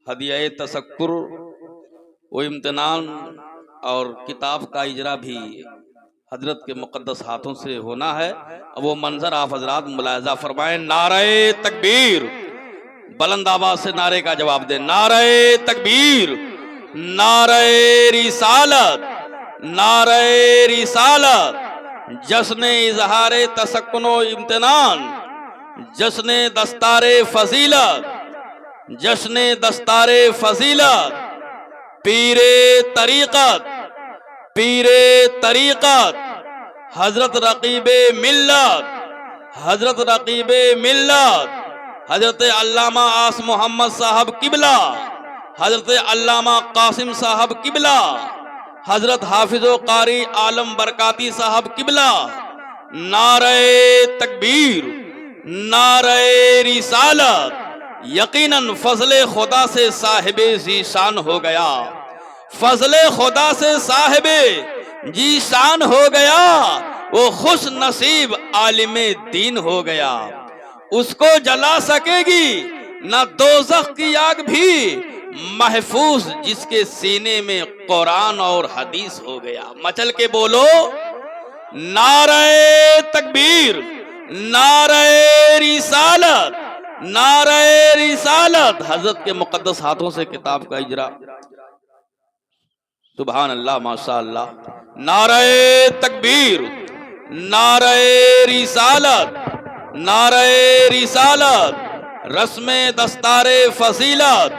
ہدیہ تشکر و امتنان اور کتاب کا اجرا بھی حضرت کے مقدس ہاتھوں سے ہونا ہے. وہ منظر آپ حضرات ملاحظہ فرمائیں. نعرہ تکبیر، بلند آواز سے نعرے کا جواب دیں. نعرہ تکبیر، نعرہ رسالت، نعرہ رسالت. جشن اظہار تسکن و امتنان، جشن دستار فضیلت، جشن دستار فضیلت. پیر طریقت، پیر طریقت حضرت رقیب ملت، حضرت رقیب ملت، حضرت علامہ آس محمد صاحب قبلہ، حضرت علامہ قاسم صاحب قبلہ، حضرت حافظ و قاری عالم برکاتی صاحب قبلہ. نعرہ تکبیر، نعرہ رسالت. یقیناً فضل خدا سے صاحب ذیشان ہو گیا، فضل خدا سے صاحب ذیشان ہو گیا. وہ خوش نصیب عالم دین ہو گیا. اس کو جلا سکے گی نہ دوزخ کی آگ بھی، محفوظ جس کے سینے میں قرآن اور حدیث ہو گیا. مچل کے بولو نعرہ تکبیر، نعرہ رسالت، نعرہ رسالت. حضرت کے مقدس ہاتھوں سے کتاب کا اجرا. سبحان اللہ، ماشاء اللہ. نعرہ تکبیر، نعرہ رسالت، نعرہ رسالت. رسم دستار فضیلت،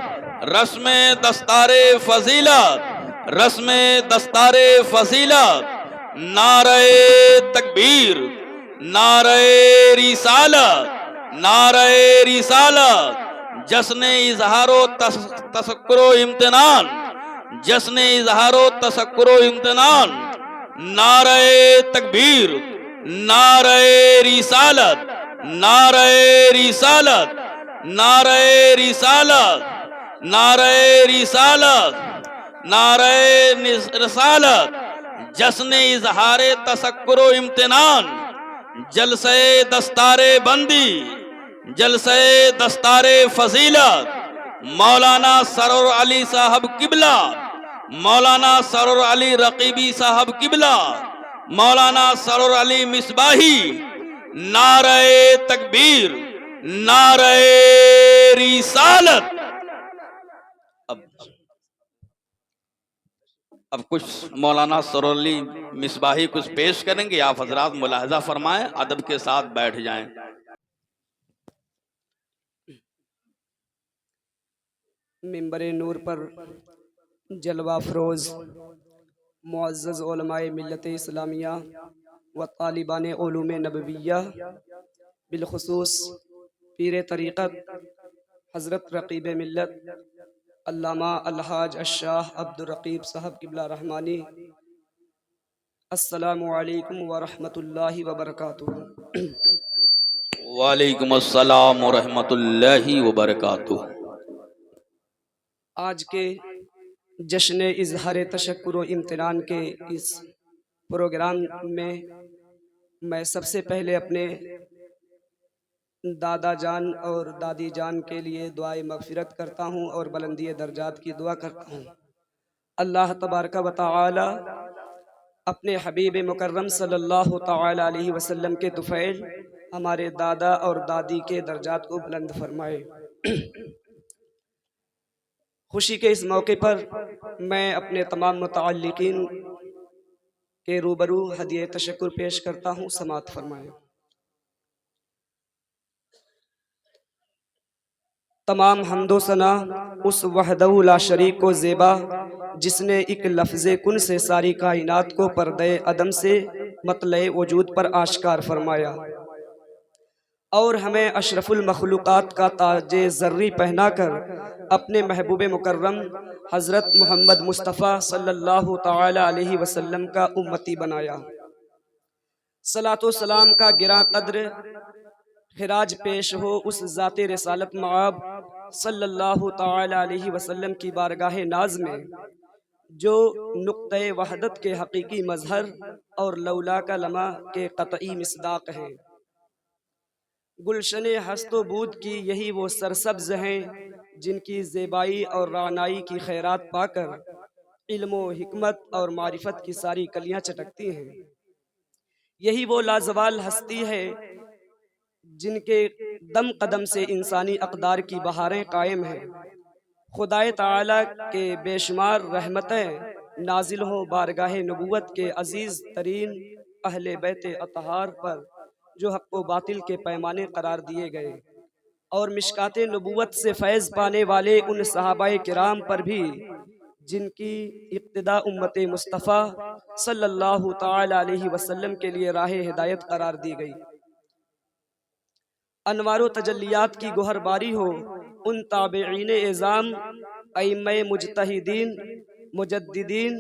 رسم دستار فضیلت، رسم دستار فضیلت. نعرہ تکبیر، نعرہ رسالت، نعرہ رسالت. جشن اظہار و تشکر و امتنان، جشن اظہار و تشکر و امتنان. نعرہ تکبیر، نعرہ رسالت، نعرہ رسالت، نعرہ رسالت، نعرہ رسالت، نعرہ رسالت. جشن اظہار تشکر و امتنان، جلسہ دستار بندی، جلسہ دستار فضیلت. مولانا سرور علی صاحب قبلہ، مولانا سرور علی رقیبی صاحب قبلہ، مولانا سرور علی مصباحی. نعرہ تکبیر، نعرہ رسالت. اب کچھ مولانا سرور علی مصباحی کچھ پیش کریں گے. آپ حضرات ملاحظہ فرمائیں، ادب کے ساتھ بیٹھ جائیں. منبر نور پر جلوہ افروز معزز علماء ملت اسلامیہ و طالبان علوم نبویہ، بالخصوص پیر طریقت حضرت رقیب ملت علامہ الحاج الشاہ عبد الرقیب صاحب قبلہ رحمانی، السلام علیکم ورحمۃ اللہ وبرکاتہ. وعلیکم السلام ورحمۃ اللہ وبرکاتہ. آج کے جشن اظہار تشکر و امتنان کے اس پروگرام میں سب سے پہلے اپنے دادا جان اور دادی جان کے لیے دعائے مغفرت کرتا ہوں اور بلندی درجات کی دعا کرتا ہوں. اللہ تبارک و تعالی اپنے حبیب مکرم صلی اللہ تعالی علیہ وسلم کے طفیل ہمارے دادا اور دادی کے درجات کو بلند فرمائے. خوشی کے اس موقع پر میں اپنے تمام متعلقین کے روبرو ہدیہ تشکر پیش کرتا ہوں. سماعت فرمائیں. تمام حمد و ثنا اس وحدہ لا شریک کو زیبا جس نے ایک لفظ کن سے ساری کائنات کو پردے عدم سے مطلع وجود پر آشکار فرمایا اور ہمیں اشرف المخلوقات کا تاج زرری پہنا کر اپنے محبوب مکرم حضرت محمد مصطفیٰ صلی اللہ تعالی علیہ وسلم کا امتی بنایا. صلاۃ و سلام کا گراں قدر خراج پیش ہو اس ذات رسالت معاب صلی اللہ تعالی علیہ وسلم کی بارگاہ ناز میں جو نقطۂ وحدت کے حقیقی مظہر اور لولا کا لمحہ کے قطعی مصداق ہیں. گلشن ہست و بود کی یہی وہ سرسبز ہیں جن کی زیبائی اور رعنائی کی خیرات پا کر علم و حکمت اور معرفت کی ساری کلیاں چٹکتی ہیں۔ یہی وہ لازوال ہستی ہے جن کے دم قدم سے انسانی اقدار کی بہاریں قائم ہیں۔ خدائے تعالیٰ کے بے شمار رحمتیں نازل ہوں بارگاہ نبوت کے عزیز ترین اہل بیت اطہار پر، جو حق و باطل کے پیمانے قرار دیے گئے، اور مشکات نبوت سے فیض پانے والے ان صحابہ کرام پر بھی جن کی ابتدا امت مصطفیٰ صلی اللہ تعالی علیہ وسلم کے لیے راہ ہدایت قرار دی گئی۔ انوار و تجلیات کی گوہر باری ہو ان تابعین اعظام، ائمہ مجتہدین، مجددین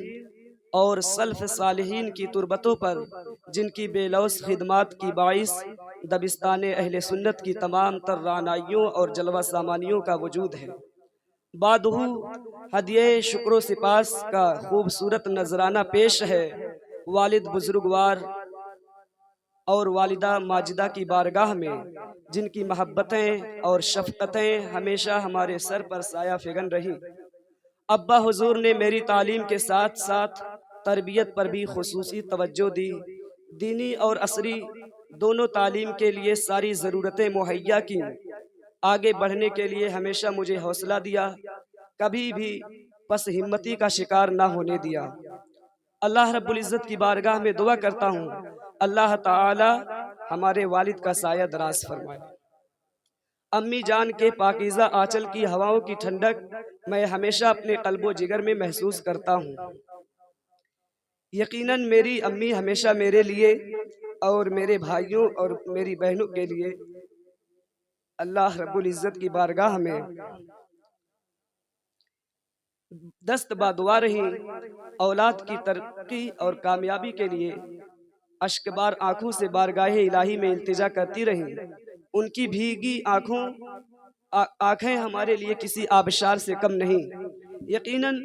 اور سلف صالحین کی تربتوں پر، جن کی بے لوث خدمات کی باعث دبستان اہل سنت کی تمام تر رعنائیوں اور جلوہ سامانیوں کا وجود ہے۔ بعدہ ہدیہ شکر و سپاس کا خوبصورت نذرانہ پیش ہے والد بزرگوار اور والدہ ماجدہ کی بارگاہ میں، جن کی محبتیں اور شفقتیں ہمیشہ ہمارے سر پر سایہ فگن رہی۔ ابا حضور نے میری تعلیم کے ساتھ ساتھ تربیت پر بھی خصوصی توجہ دی، دینی اور عصری دونوں تعلیم کے لیے ساری ضرورتیں مہیا کی، آگے بڑھنے کے لیے ہمیشہ مجھے حوصلہ دیا، کبھی بھی پس ہمتی کا شکار نہ ہونے دیا۔ اللہ رب العزت کی بارگاہ میں دعا کرتا ہوں اللہ تعالی ہمارے والد کا سایہ دراز فرمائے۔ امی جان کے پاکیزہ آنچل کی ہواؤں کی ٹھنڈک میں ہمیشہ اپنے قلب و جگر میں محسوس کرتا ہوں۔ یقیناً میری امی ہمیشہ میرے لیے اور میرے بھائیوں اور میری بہنوں کے لیے اللہ رب العزت کی بارگاہ میں دست بادعا رہی، اولاد کی ترقی اور کامیابی کے لیے اشکبار آنکھوں سے بارگاہ الہی میں التجا کرتی رہی۔ ان کی بھیگی آنکھیں ہمارے لیے کسی آبشار سے کم نہیں۔ یقیناً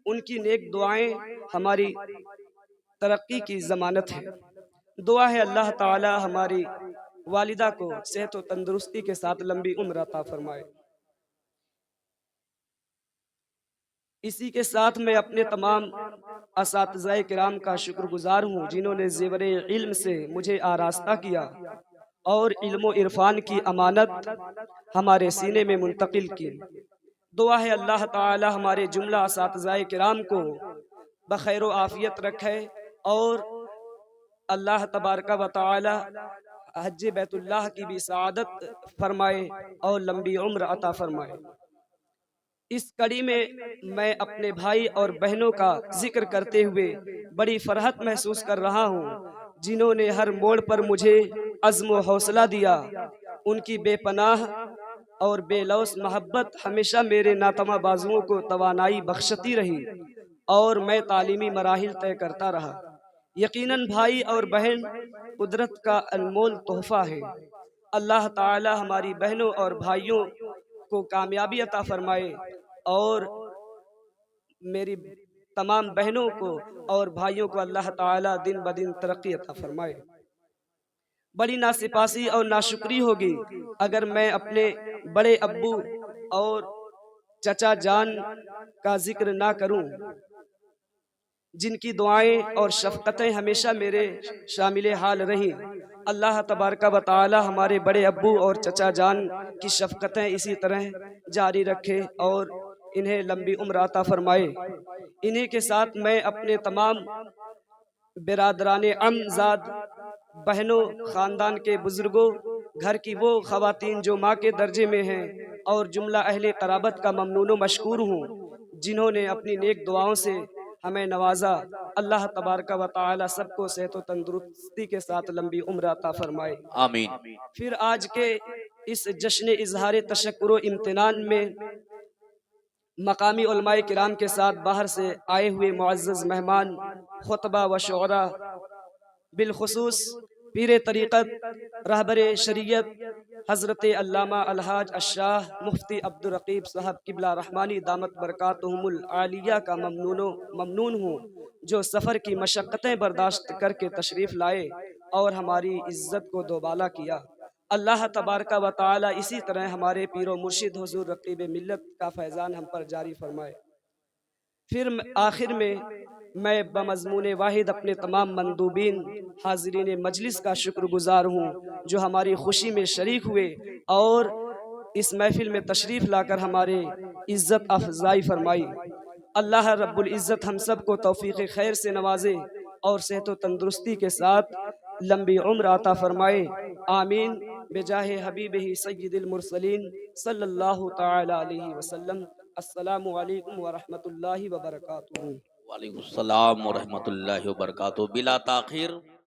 ان کی نیک دعائیں ہماری ترقی کی ضمانت ہے۔ دعا ہے اللہ تعالی ہماری والدہ کو صحت و تندرستی کے ساتھ لمبی عمر عطا فرمائے۔ اسی کے ساتھ میں اپنے تمام اساتذہ کرام کا شکر گزار ہوں، جنہوں نے زیور علم سے مجھے آراستہ کیا اور علم و عرفان کی امانت ہمارے سینے میں منتقل کی۔ دعا ہے اللہ تعالی ہمارے جملہ اساتذہ کرام کو بخیر و عافیت رکھے اور اللہ تبارک و تعالی حج بیت اللہ کی بھی سعادت فرمائے اور لمبی عمر عطا فرمائے۔ اس کڑی میں میں اپنے بھائی اور بہنوں کا ذکر کرتے ہوئے بڑی فرحت محسوس کر رہا ہوں، جنہوں نے ہر موڑ پر مجھے عزم و حوصلہ دیا۔ ان کی بے پناہ اور بے لوث محبت ہمیشہ میرے ناتواں بازوؤں کو توانائی بخشتی رہی اور میں تعلیمی مراحل طے کرتا رہا۔ یقیناً بھائی اور بہن قدرت کا انمول تحفہ ہے۔ اللہ تعالی ہماری بہنوں اور بھائیوں کو کامیابی عطا فرمائے اور میری تمام بہنوں کو اور بھائیوں کو اللہ تعالی دن بدن ترقی عطا فرمائے۔ بڑی ناسپاسی اور ناشکری ہوگی اگر میں اپنے بڑے ابو اور چچا جان کا ذکر نہ کروں، جن کی دعائیں اور شفقتیں ہمیشہ میرے شامل حال رہیں۔ اللہ تبارک و تعالی ہمارے بڑے ابو اور چچا جان کی شفقتیں اسی طرح جاری رکھے اور انہیں لمبی عمر عطا فرمائے۔ انہیں کے ساتھ میں اپنے تمام برادران زاد، بہنوں، خاندان کے بزرگوں، گھر کی وہ خواتین جو ماں کے درجے میں ہیں اور جملہ اہل قرابت کا ممنون و مشکور ہوں، جنہوں نے اپنی نیک دعاؤں سے ہمیں نوازا۔ اللہ تبارک و تعالی سب کو صحت و تندرستی کے ساتھ لمبی عمر عطا فرمائے۔ آمین۔ پھر آج کے اس جشن اظہار تشکر و امتنان میں مقامی علماء کرام کے ساتھ باہر سے آئے ہوئے معزز مہمان، خطبہ و شعراء، بالخصوص پیر طریقت رہبر شریعت حضرت علامہ الحاج الشاہ مفتی عبدالرقیب صاحب قبلہ رحمانی دامت برکاتہم العالیہ کا ممنون ہوں، جو سفر کی مشقتیں برداشت کر کے تشریف لائے اور ہماری عزت کو دوبالا کیا۔ اللہ تبارک و تعالی اسی طرح ہمارے پیر و مرشد حضور رقیب ملت کا فیضان ہم پر جاری فرمائے۔ پھر آخر میں بمضمون واحد اپنے تمام مندوبین حاضرین مجلس کا شکر گزار ہوں جو ہماری خوشی میں شریک ہوئے اور اس محفل میں تشریف لا کر ہمارے عزت افزائی فرمائی۔ اللہ رب العزت ہم سب کو توفیق خیر سے نوازے اور صحت و تندرستی کے ساتھ لمبی عمر عطا فرمائے، آمین، بجاہ حبیبہ سید المرسلین صلی اللہ تعالی علیہ وسلم۔ السلام علیکم ورحمۃ اللہ وبرکاتہ۔ وعلیکم السلام ورحمۃ اللہ وبرکاتہ۔ بلا تاخیر